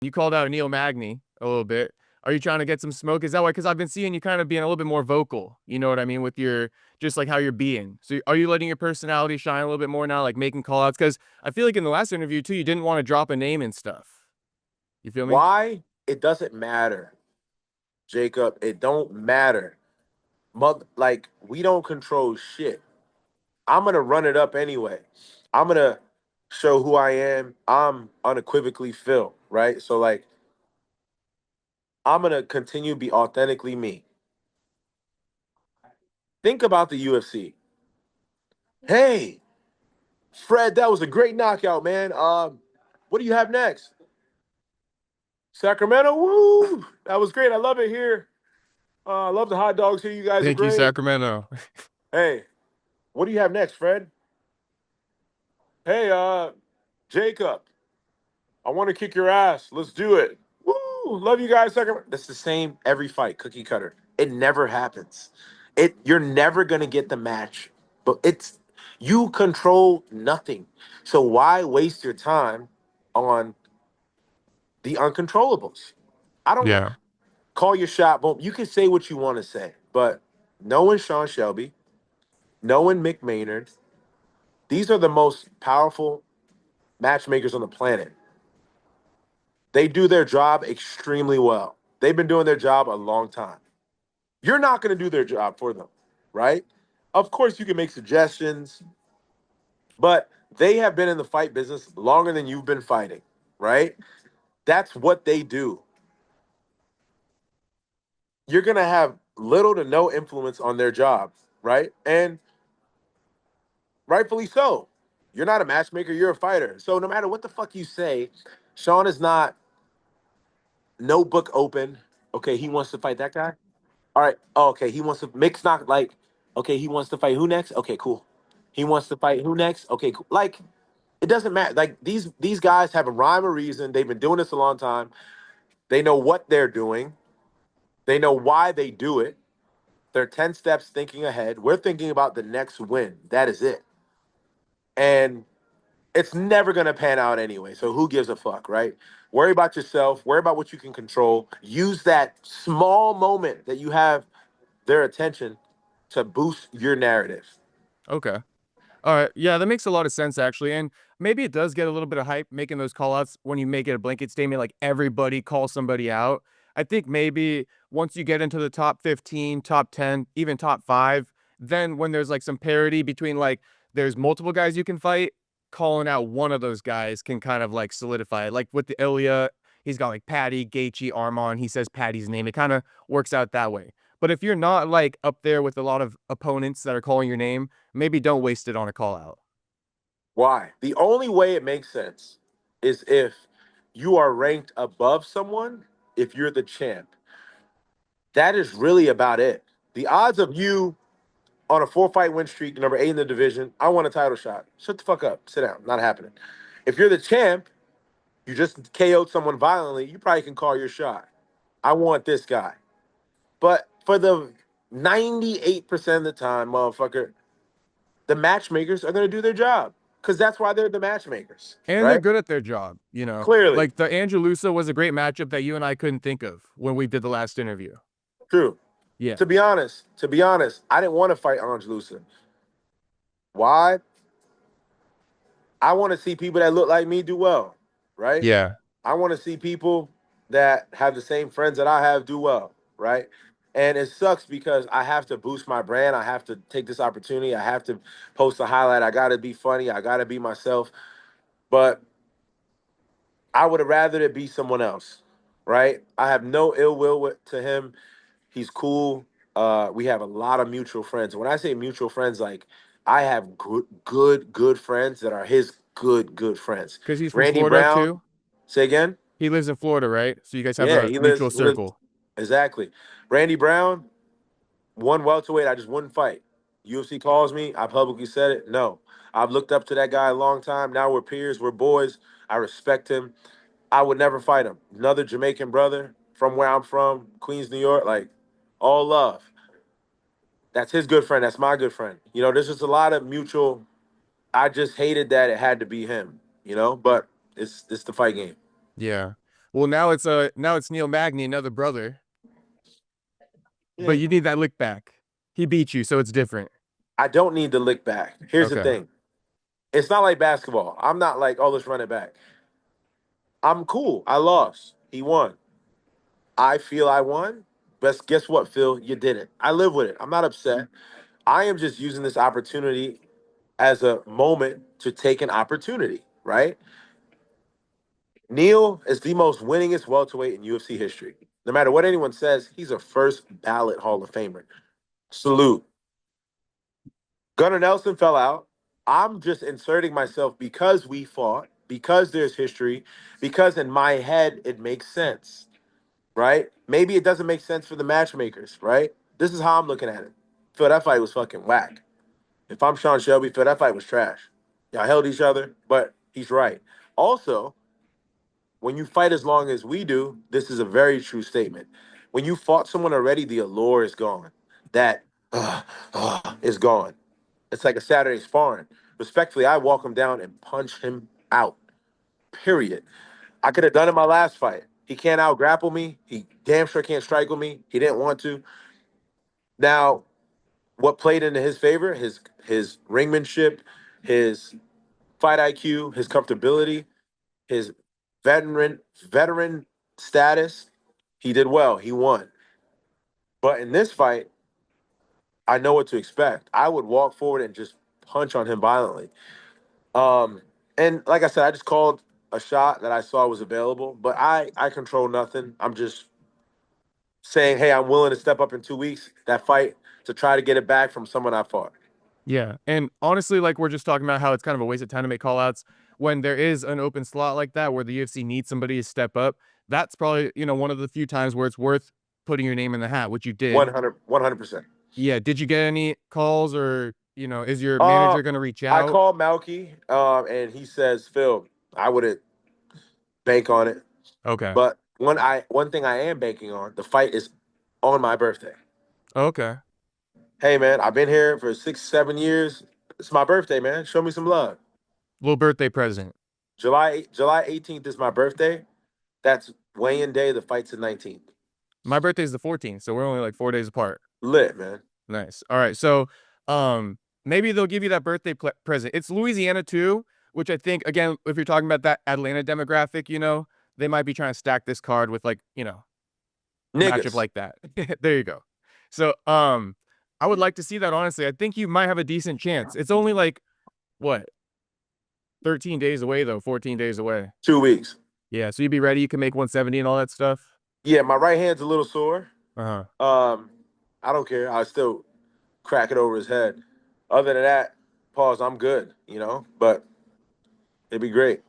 You called out Neil Magny a little bit. Are you trying to get some smoke? Is that why? Because I've been seeing you kind of being a little bit more vocal. You know what I mean with your just like how you're being. So are you letting your personality shine a little bit more now, like making call outs? Because I feel like in the last interview too, you didn't want to drop a name and stuff. You feel me? Why? It doesn't matter, Jacob. It don't matter. Like, we don't control shit. I'm gonna run it up anyway. I'm gonna show who I am. I'm unequivocally Phil, right? So like, I'm gonna continue to be authentically me. Think about the UFC. Hey, Fred, that was a great knockout, man. What do you have next? Sacramento, woo! That was great. I love it here. I love the hot dogs here. You guys are Thank you, great. Sacramento. Hey, what do you have next, Fred? Hey, Jacob, I want to kick your ass. Let's do it. Woo! Love you guys. Sacramento. That's the same every fight, cookie cutter. It never happens. You're never gonna get the match, but you control nothing. So why waste your time on the uncontrollables? I don't Yeah. call your shot. Boom. You can say what you want to say, but knowing Sean Shelby, knowing Mick Maynard, these are the most powerful matchmakers on the planet. They do their job extremely well. They've been doing their job a long time. You're not going to do their job for them, right? Of course, you can make suggestions, but they have been in the fight business longer than you've been fighting, right? That's what they do. You're going to have little to no influence on their job, right? And rightfully so. You're not a matchmaker, you're a fighter. So no matter what the fuck you say, Sean is not notebook open. Okay, he wants to fight that guy. All right. Oh, okay, he wants to mix not like okay, he wants to fight who next? Okay, cool. He wants to fight who next? Okay, cool. Like it doesn't matter. Like these guys have a rhyme or reason. They've been doing this a long time. They know what they're doing. They know why they do it. They're 10 steps thinking ahead. We're thinking about the next win. That is it. And it's never going to pan out anyway. So who gives a fuck, right? Worry about yourself. Worry about what you can control. Use that small moment that you have their attention to boost your narrative. Okay. All right. Yeah, that makes a lot of sense actually. And maybe it does get a little bit of hype making those call outs when you make it a blanket statement, like everybody call somebody out. I think maybe once you get into the top 15, top 10, even top five, then when there's like some parity between like there's multiple guys you can fight, calling out one of those guys can kind of like solidify it. Like with the Ilya, he's got like Patty, Gaethje, Armon. He says Patty's name. It kind of works out that way. But if you're not like up there with a lot of opponents that are calling your name, maybe don't waste it on a call out. Why? The only way it makes sense is if you are ranked above someone, if you're the champ. That is really about it. The odds of you on a 4 fight win streak, number 8 in the division, I want a title shot. Shut the fuck up. Sit down. Not happening. If you're the champ, you just KO'd someone violently, you probably can call your shot. I want this guy. But for the 98% of the time, motherfucker, the matchmakers are going to do their job because that's why they're the matchmakers, And they're right? good at their job, you know. Clearly, Like the Angelusa was a great matchup that you and I couldn't think of when we did the last interview. true. Yeah. To be honest, I didn't want to fight Angelusa. Why? I want to see people that look like me do well, right? Yeah. I want to see people that have the same friends that I have do well, right? And it sucks because I have to boost my brand. I have to take this opportunity. I have to post a highlight. I got to be funny. I got to be myself. But I would have rather it be someone else, right? I have no ill will to him. He's cool. We have a lot of mutual friends. When I say mutual friends, like I have good friends that are his good friends. Because he's from Randy Florida Brown, too. say again. He lives in Florida, right? So you guys have Yeah, a he lives. mutual He lives circle. exactly. Randy Brown, one welterweight. I just wouldn't fight. UFC calls me. I publicly said it. No, I've looked up to that guy a long time. Now we're peers. We're boys. I respect him. I would never fight him. Another Jamaican brother from where I'm from, Queens, New York. Like all love. That's his good friend. That's my good friend. There's just a lot of mutual. I just hated that it had to be him. But it's the fight game. Yeah. Well, now it's Neil Magny, another brother, but Yeah. you need that lick back. He beat you, so it's different. I don't need to lick back. Here's the Okay. thing. It's not like basketball. I'm not like, oh, let's run it back. I'm cool. I lost. He won. I feel I won. But guess what, Phil? You didn't. I live with it. I'm not upset. I am just using this opportunity as a moment to take an opportunity, right? Neil is the most winningest welterweight in UFC history. No matter what anyone says, he's a first ballot Hall of Famer. Salute. Gunnar Nelson fell out. I'm just inserting myself because we fought, because there's history, because in my head it makes sense, right? Maybe it doesn't make sense for the matchmakers, right? This is how I'm looking at it. Phil, that fight was fucking whack. If I'm Sean Shelby, Phil, that fight was trash. Y'all held each other, but he's right. Also, when you fight as long as we do, this is a very true statement. When you fought someone already, the allure is gone. That is gone. It's like a Saturday sparring. Respectfully, I walk him down and punch him out. Period. I could have done it my last fight. He can't out grapple me. He damn sure can't strike with me. He didn't want to. Now, what played into his favor? His ringmanship, his fight IQ, his comfortability, his veteran status. He did well. He won. But in this fight, I know what to expect. I would walk forward and just punch on him violently. Um, and like I said, I just called a shot that I saw was available, but I control nothing. I'm just saying, hey, I'm willing to step up in 2 weeks that fight to try to get it back from someone I fought. Yeah, and honestly, like we're just talking about how it's kind of a waste of time to make call outs when there is an open slot like that where the UFC needs somebody to step up. That's probably, one of the few times where it's worth putting your name in the hat, which you did. 100%. Yeah, did you get any calls or, is your Uh, manager going to reach I out? called Malky, and he says, Phil, I wouldn't bank on it. Okay. But one thing I am banking on, the fight is on my birthday. Okay. Hey man, I've been here for 6, 7 years. It's my birthday, man. Show me some love. Little birthday present. July 18th is my birthday. That's weigh-in day. The fight's the 19th. My birthday's the 14th, so we're only like 4 days apart. Lit, man. Nice. All right. So, maybe they'll give you that birthday present. It's Louisiana too, which I think again, if you're talking about that Atlanta demographic, they might be trying to stack this card with like, a matchup Niggas. like that. There you go. So, I would like to see that honestly. I think you might have a decent chance. It's only like what, 13 days away though, 14 days away. 2 weeks. Yeah, so you'd be ready. You can make 170 and all that stuff. Yeah, my right hand's a little sore. Uh-huh. Um, I don't care. I still crack it over his head. Other than that, pause. I'm good. But it'd be great.